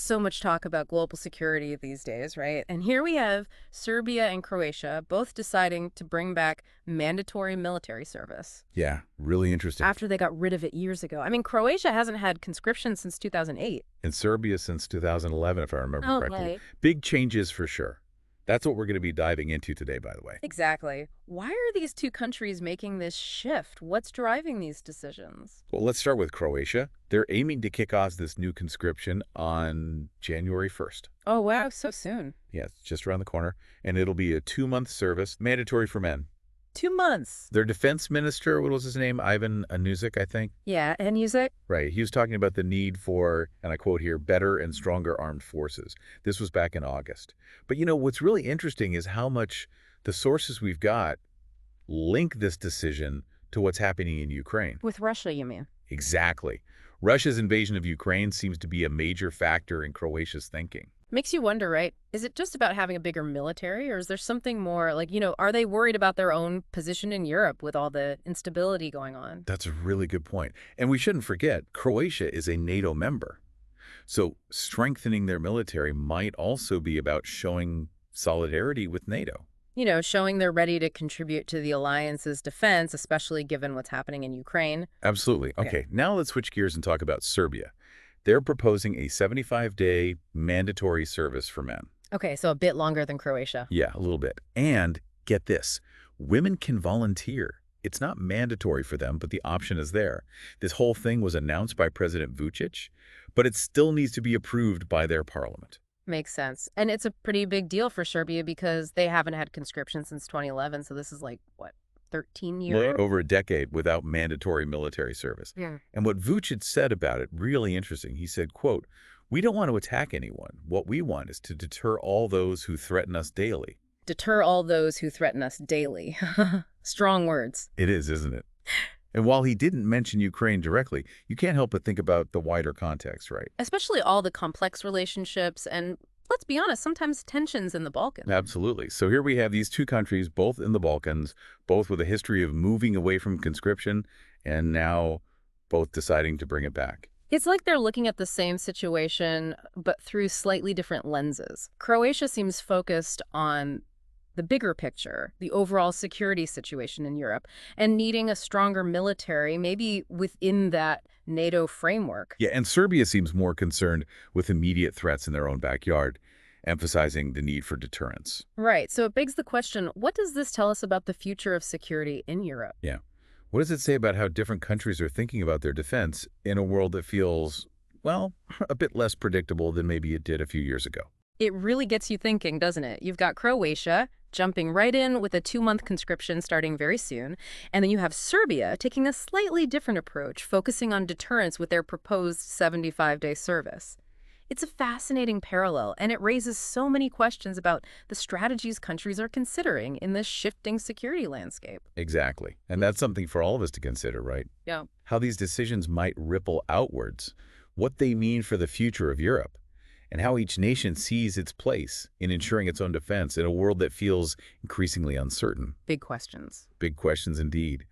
So much talk about global security these days, right? And here we have Serbia and Croatia both deciding to bring back mandatory military service Yeah, really interesting. after they got rid of it years ago. I mean, Croatia hasn't had conscription since 2008. In Serbia since 2011, if I remember correctly. Okay. Big changes for sure. That's what we're going to be diving into today, by the way. Exactly. Why are these two countries making this shift? What's driving these decisions? Well, let's start with Croatia. They're aiming to kick off this new conscription on January 1st. Oh, wow, so soon. Yeah, it's just around the corner. And it'll be a 2-month service, mandatory for men. 2 months. Their defense minister, what was his name? Ivan Anusic, I think. Yeah, and music? Right. He was talking about the need for, and I quote here, better and stronger armed forces. This was back in August. But what's really interesting is how much the sources we've got link this decision to what's happening in Ukraine. With Russia, you mean? Exactly. Russia's invasion of Ukraine seems to be a major factor in Croatia's thinking. Makes you wonder, right? Is it just about having a bigger military, or is there something more, like, are they worried about their own position in Europe with all the instability going on? That's a really good point. And we shouldn't forget, Croatia is a NATO member. So strengthening their military might also be about showing solidarity with NATO. Showing they're ready to contribute to the alliance's defense, especially given what's happening in Ukraine. Absolutely. Okay, now let's switch gears and talk about Serbia. They're proposing a 75-day mandatory service for men. Okay, so a bit longer than Croatia. Yeah, a little bit. And get this, women can volunteer. It's not mandatory for them, but the option is there. This whole thing was announced by President Vučić, but it still needs to be approved by their parliament. Makes sense. And it's a pretty big deal for Serbia because they haven't had conscription since 2011, so this is like, what, 13 years? Over a decade without mandatory military service. Yeah. And what Vučić said about it, really interesting. He said, quote, "We don't want to attack anyone. What we want is to deter all those who threaten us daily." Deter all those who threaten us daily. Strong words. It is, isn't it? And while he didn't mention Ukraine directly, you can't help but think about the wider context, right? Especially all the complex relationships and, let's be honest, sometimes tensions in the Balkans. Absolutely. So here we have these two countries, both in the Balkans, both with a history of moving away from conscription, and now both deciding to bring it back. It's like they're looking at the same situation, but through slightly different lenses. Croatia seems focused on the bigger picture, the overall security situation in Europe, and needing a stronger military, maybe within that NATO framework. Yeah, and Serbia seems more concerned with immediate threats in their own backyard, emphasizing the need for deterrence. Right. So it begs the question, what does this tell us about the future of security in Europe? Yeah. What does it say about how different countries are thinking about their defense in a world that feels, well, a bit less predictable than maybe it did a few years ago? It really gets you thinking, doesn't it? You've got Croatia jumping right in with a 2-month conscription starting very soon. And then you have Serbia taking a slightly different approach, focusing on deterrence with their proposed 75-day service. It's a fascinating parallel, and it raises so many questions about the strategies countries are considering in this shifting security landscape. Exactly. And that's something for all of us to consider, right? Yeah. How these decisions might ripple outwards, what they mean for the future of Europe, and how each nation sees its place in ensuring its own defense in a world that feels increasingly uncertain. Big questions. Big questions indeed.